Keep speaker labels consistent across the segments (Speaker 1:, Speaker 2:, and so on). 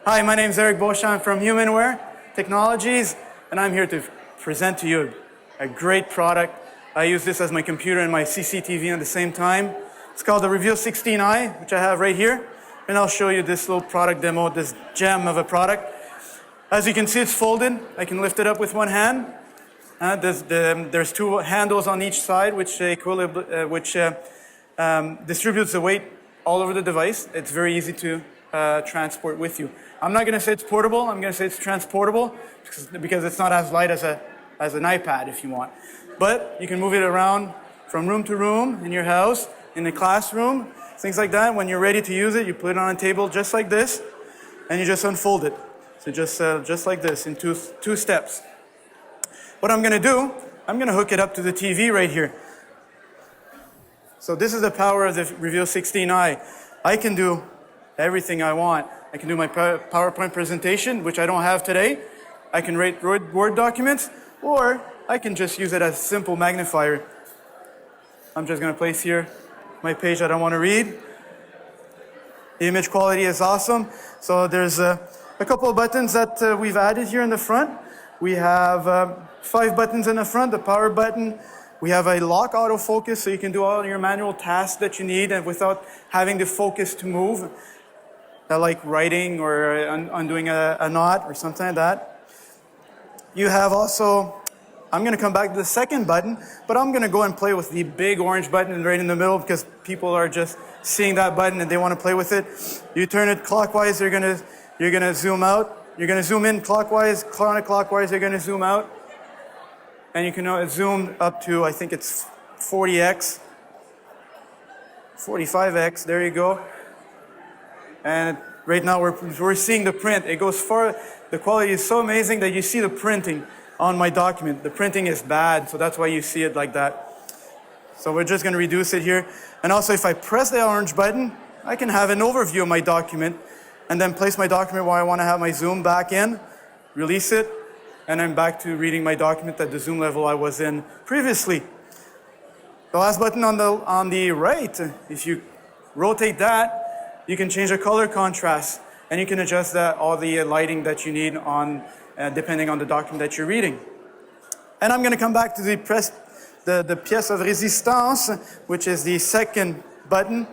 Speaker 1: Hi, my name is Beauchamp from HumanWare Technologies, and I'm here to present to you a great product. I use this as my computer and my CCTV at the same time. It's called the Reveal 16i, which I have right here, and I'll show you this little product demo, this gem of a product. As you can see, it's folded. I can lift it up with one hand. There's two handles on each side, which distributes the weight all over the device. It's very easy to transport with you. I'm not going to say it's portable. I'm going to say it's transportable because it's not as light as an iPad if you want. But you can move it around from room to room in your house, in the classroom, things like that. When you're ready to use it, you put it on a table just like this, and you just unfold it. So just like this in two steps. What I'm going to do, I'm going to hook it up to the TV right here. So this is the power of the Reveal 16i. I can do everything I want. I can do my PowerPoint presentation, which I don't have today. I can write Word documents, or I can just use it as a simple magnifier. I'm just going to place here my page that I want to read. The image quality is awesome. So there's a couple of buttons that we've added here in the front. We have 5 buttons in the front, the power button. We have a lock autofocus, so you can do all your manual tasks that you need and without having the focus to move, like writing or undoing a knot or something like that. You have also, I'm going to come back to the second button, but I'm going to go and play with the big orange button right in the middle because people are just seeing that button and they want to play with it. You turn it clockwise, you're going to zoom out. You're going to zoom in clockwise, counterclockwise, you're going to zoom out. And you can zoom up to, I think it's 40x, 45x, there you go. And right now we're seeing the print. It goes far, the quality is so amazing that you see the printing on my document. The printing is bad, so that's why you see it like that. So we're just going to reduce it here. And also if I press the orange button, I can have an overview of my document and then place my document where I want to have my zoom back in, release it, and I'm back to reading my document at the zoom level I was in previously. The last button on the right, if you rotate that, you can change the color contrast, and you can adjust all the lighting that you need on depending on the document that you're reading. And I'm going to come back to the pièce of résistance, which is the second button.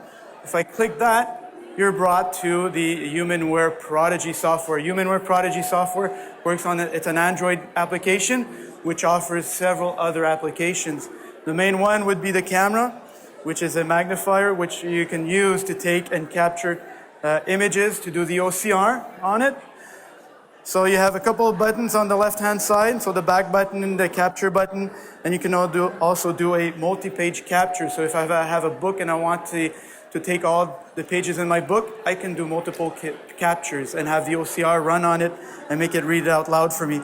Speaker 1: If I click that, you're brought to the HumanWare Prodigy software. HumanWare Prodigy software works on it's an Android application which offers several other applications. The main one would be the camera, which is a magnifier which you can use to take and capture images to do the OCR on it. So you have a couple of buttons on the left-hand side, so the back button and the capture button, and you can also do a multi-page capture. So if I have a book and I want to take all the pages in my book, I can do multiple captures and have the OCR run on it and make it read it out loud for me.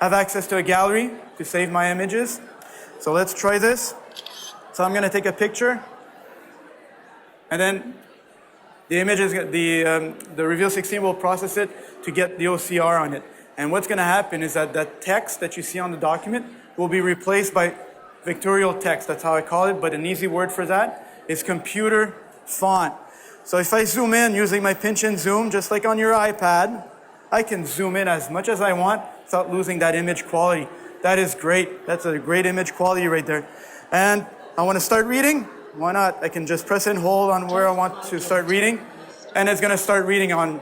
Speaker 1: I have access to a gallery to save my images. So let's try this. So I'm going to take a picture, and then the images, the Reveal 16 will process it to get the OCR on it. And what's going to happen is that that text that you see on the document will be replaced by vectorial text. That's how I call it, but an easy word for that is computer font. So if I zoom in using my pinch and zoom, just like on your iPad, I can zoom in as much as I want without losing that image quality. That is great. That's a great image quality right there. And I want to start reading. Why not? I can just press and hold on where I want to start reading, and it's going to start reading on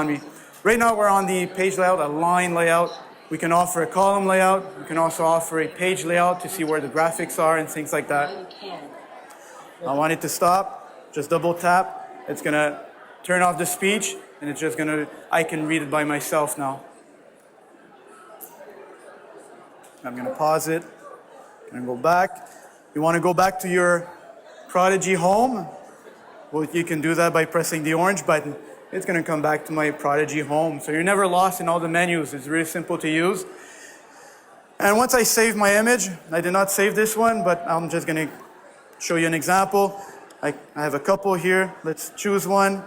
Speaker 1: me. Right now we're on the page layout, a line layout. We can offer a column layout. We can also offer a page layout to see where the graphics are and things like that. I want it to stop. Just double tap. It's going to turn off the speech, and it's just going to, I can read it by myself now. I'm going to pause it. I'm going to go back. You want to go back to your Prodigy home? Well, you can do that by pressing the orange button. It's going to come back to my Prodigy home. So you're never lost in all the menus. It's really simple to use. And once I save my image, I did not save this one, but I'm just going to show you an example. I have a couple here. Let's choose one.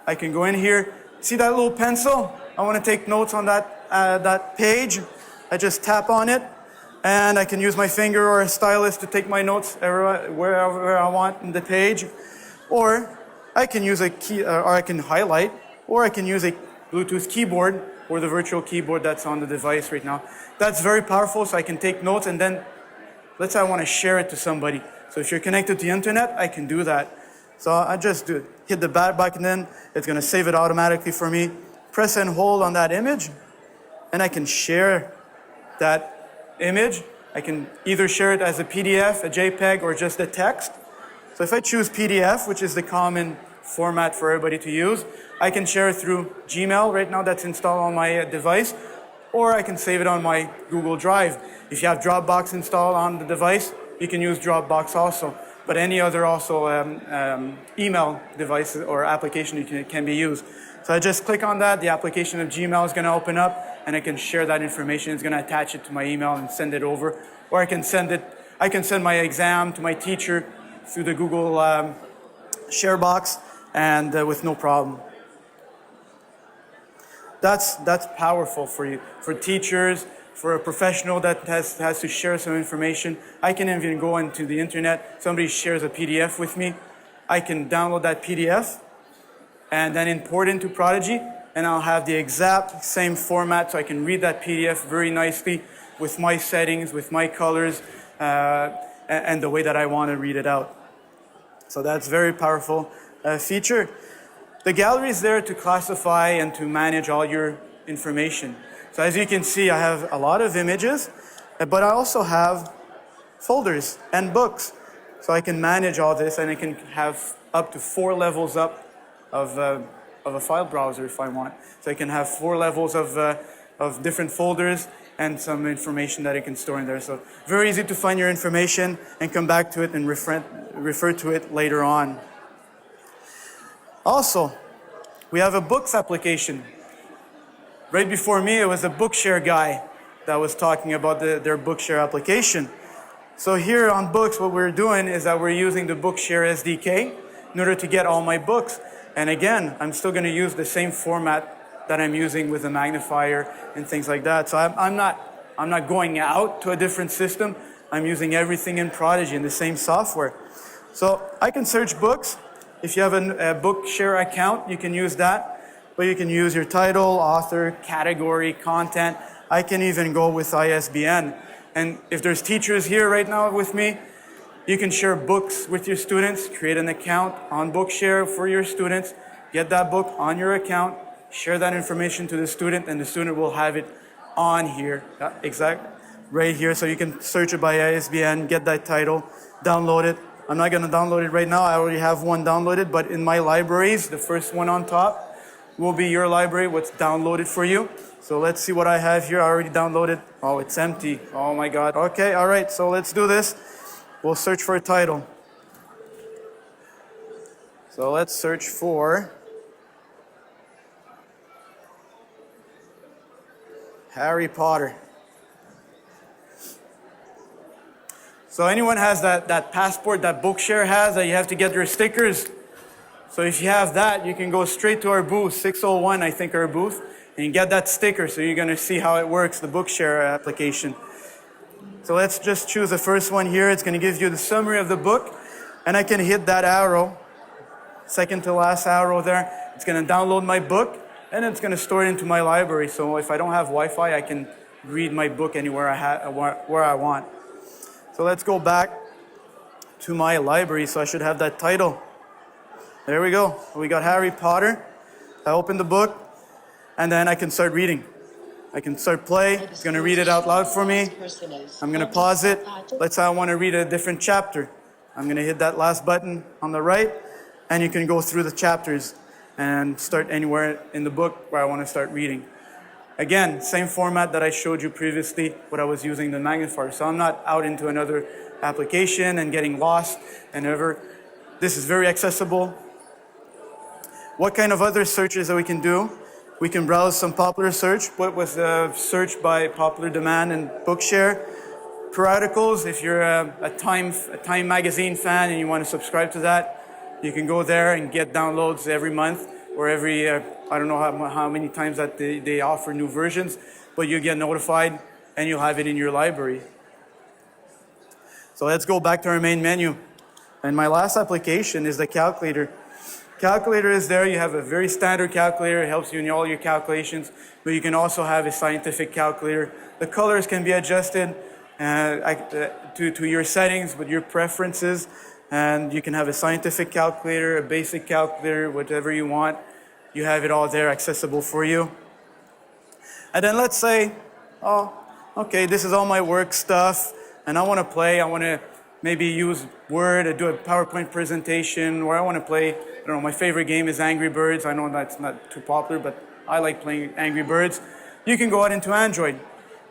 Speaker 1: I can go in here. See that little pencil? I want to take notes on that page. I just tap on it, and I can use my finger or a stylus to take my notes wherever I want in the page. Or I can use a key, or I can highlight, or I can use a Bluetooth keyboard or the virtual keyboard that's on the device right now. That's very powerful, so I can take notes, and then let's say I want to share it to somebody. So if you're connected to the internet, I can do that. So I just hit the back button, it's going to save it automatically for me. Press and hold on that image, and I can share that image. I can either share it as a PDF, a JPEG, or just a text. So if I choose PDF, which is the common format for everybody to use, I can share it through Gmail right now that's installed on my device, or I can save it on my Google Drive. If you have Dropbox installed on the device, you can use Dropbox also. But any other also email device or application can be used. So I just click on that, the application of Gmail is going to open up, and I can share that information. It's going to attach it to my email and send it over. Or I can send my exam to my teacher through the Google share box, and with no problem. That's powerful for you, for teachers, for a professional that has to share some information. I can even go into the internet. Somebody shares a PDF with me. I can download that PDF and then import into Prodigy, and I'll have the exact same format, so I can read that PDF very nicely with my settings, with my colors, and the way that I want to read it out. So that's very powerful feature. The gallery is there to classify and to manage all your information. So as you can see, I have a lot of images, but I also have folders and books. So I can manage all this, and I can have up to 4 levels up of a file browser if I want. So I can have 4 levels of different folders and some information that I can store in there. So very easy to find your information and come back to it and refer to it later on. Also, we have a books application. Right before me, it was a Bookshare guy that was talking about their Bookshare application. So here on Books, what we're doing is that we're using the Bookshare SDK in order to get all my books. And again, I'm still going to use the same format that I'm using with the magnifier and things like that. So I'm not going out to a different system. I'm using everything in Prodigy in the same software. So I can search books. If you have a Bookshare account, you can use that. But you can use your title, author, category, content. I can even go with ISBN. And if there's teachers here right now with me, you can share books with your students, create an account on Bookshare for your students, get that book on your account, share that information to the student, and the student will have it on here, right here. So you can search it by ISBN, get that title, download it. I'm not going to download it right now. I already have one downloaded, but in my libraries, the first one on top will be your library, what's downloaded for you. So let's see what I have here. I already downloaded. Oh, it's empty. Oh my God. Okay, all right, so let's do this. We'll search for a title. So let's search for Harry Potter. So anyone has that passport that Bookshare has that you have to get your stickers? So if you have that, you can go straight to our booth, 601, I think, our booth, and you get that sticker. So you're going to see how it works, the Bookshare application. So let's just choose the first one here. It's going to give you the summary of the book, and I can hit that arrow, second to last arrow there. It's going to download my book, and it's going to store it into my library. So if I don't have Wi-Fi, I can read my book anywhere where I want. So let's go back to my library. So I should have that title. There we go. We got Harry Potter. I open the book, and then I can start reading. I can start play. It's going to read it out loud for me. I'm going to pause it. Let's say I want to read a different chapter. I'm going to hit that last button on the right, and you can go through the chapters and start anywhere in the book where I want to start reading. Again, same format that I showed you previously, what I was using the magnifier. So I'm not out into another application and getting lost and ever. This is very accessible. What kind of other searches that we can do? We can browse some popular search. What was the search by popular demand in Bookshare? Periodicals, if you're a Time magazine fan and you want to subscribe to that, you can go there and get downloads every month or every, I don't know how many times that they offer new versions, but you get notified and you'll have it in your library. So let's go back to our main menu. And my last application is the calculator. Calculator is there. You have a very standard calculator. It helps you in all your calculations, but you can also have a scientific calculator. The colors can be adjusted to your settings with your preferences, and you can have a scientific calculator, a basic calculator, whatever you want. You have it all there accessible for you. And then let's say, oh, okay, this is all my work stuff, and I want to play. I want to maybe use Word or do a PowerPoint presentation, or I want to play, I don't know, my favorite game is Angry Birds. I know that's not too popular, but I like playing Angry Birds. You can go out into Android.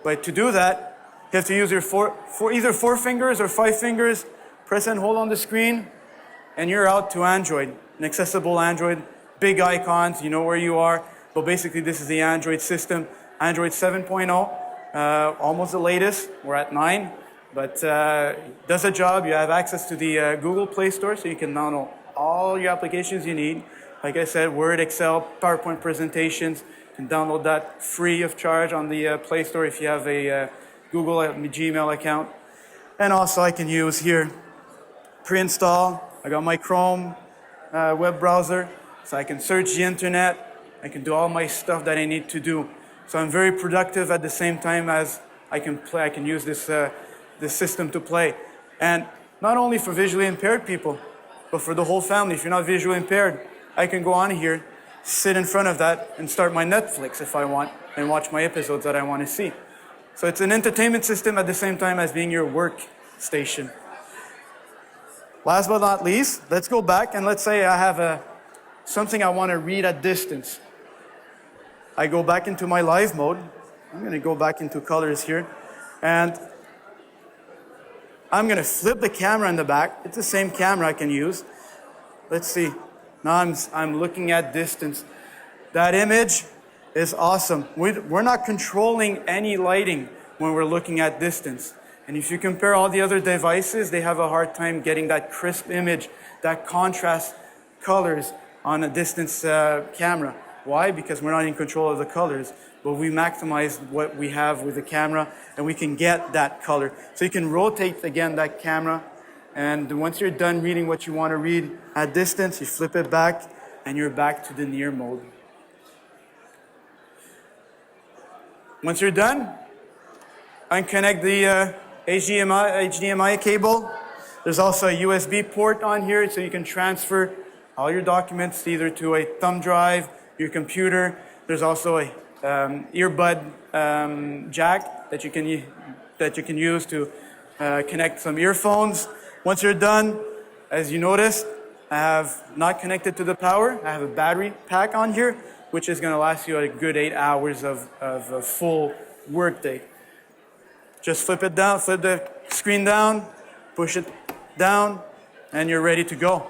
Speaker 1: But to do that, you have to use your either 4 fingers or 5 fingers, press and hold on the screen, and you're out to Android, an accessible Android, big icons, you know where you are. But basically, this is the Android system, Android 7.0, almost the latest. We're at 9. But does a job. You have access to the Google Play Store, so you can download all your applications you need. Like I said, Word, Excel, PowerPoint presentations. You can download that free of charge on the Play Store if you have a Google Gmail account. And also I can use here pre-install. I got my Chrome web browser, so I can search the internet. I can do all my stuff that I need to do. So I'm very productive at the same time as I can play. I can use this system to play. And not only for visually impaired people, but for the whole family. If you're not visually impaired, I can go on here, sit in front of that, and start my Netflix if I want, and watch my episodes that I want to see. So it's an entertainment system at the same time as being your workstation. Last but not least, let's go back and let's say I have something I want to read at distance. I go back into my live mode. I'm going to go back into colors here. And I'm going to flip the camera in the back. It's the same camera I can use. Let's see. Now I'm looking at distance. That image is awesome. We're not controlling any lighting when we're looking at distance. And if you compare all the other devices, they have a hard time getting that crisp image, that contrast colors on a distance camera. Why? Because we're not in control of the colors, but we maximize what we have with the camera, and we can get that color. So you can rotate again that camera, and once you're done reading what you want to read at distance, you flip it back, and you're back to the near mode. Once you're done, unconnect the HDMI cable. There's also a USB port on here, so you can transfer all your documents either to a thumb drive, your computer. There's also a earbud jack that you can use to connect some earphones. Once you're done, as you noticed, I have not connected to the power. I have a battery pack on here, which is going to last you a good 8 hours of a full workday. Just flip it down, flip the screen down, push it down, and you're ready to go.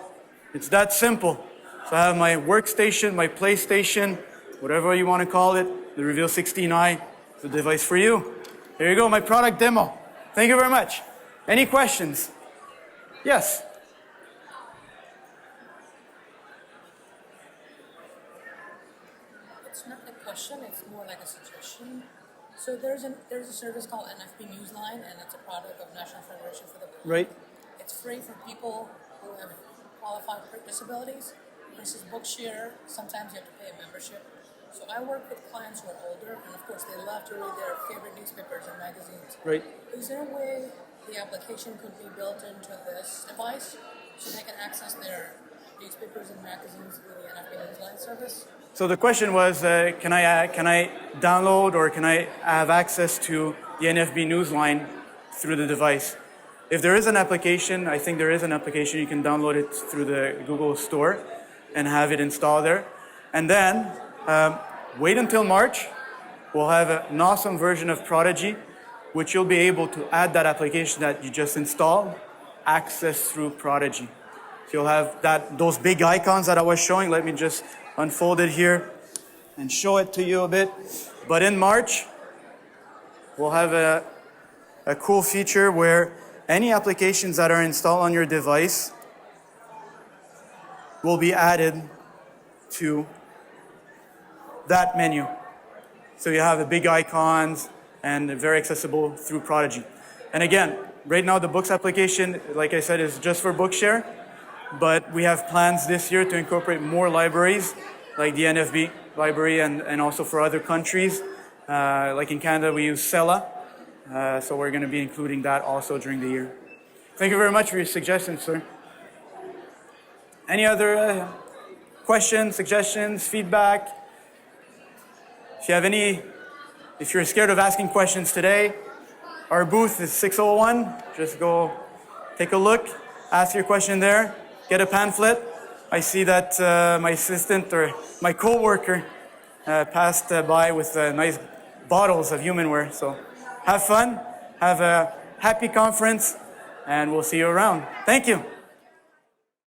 Speaker 1: It's that simple. So I have my workstation, my PlayStation, whatever you want to call it, the Reveal 16i, the device for you. There you go, my product demo. Thank you very much. Any questions? Yes?
Speaker 2: It's not a question, it's more like a suggestion. So there's a service called NFB Newsline, and it's a product of National Federation for the Blind.
Speaker 1: Right.
Speaker 2: It's free for people who have qualified disabilities. Versus Bookshare, sometimes you have to pay a membership. So I work with clients who are older, and of course they love to read their favorite newspapers and magazines.
Speaker 1: Right.
Speaker 2: Is there a way the application could be built into this device so they can access their newspapers and magazines through the NFB Newsline service?
Speaker 1: So the question was, can I download or can I have access to the NFB Newsline through the device? If there is an application, I think there is an application, you can download it through the Google Store and have it installed there. And then wait until March. We'll have an awesome version of Prodigy, which you'll be able to add that application that you just installed, access through Prodigy. So you'll have those big icons that I was showing. Let me just unfold it here and show it to you a bit. But in March, we'll have a cool feature where any applications that are installed on your device will be added to that menu. So you have the big icons and very accessible through Prodigy. And again, right now the Books application, like I said, is just for Bookshare. but we have plans this year to incorporate more libraries, like the NFB library, and also for other countries. Like in Canada, we use Sela, so we're going to be including that also during the year. Thank you very much for your suggestions, sir. Any other questions, suggestions, feedback? If you're scared of asking questions today, our booth is 601. Just go take a look, ask your question there, get a pamphlet. I see that my assistant or my co-worker passed by with nice bottles of HumanWare. So have fun, have a happy conference, and we'll see you around. Thank you.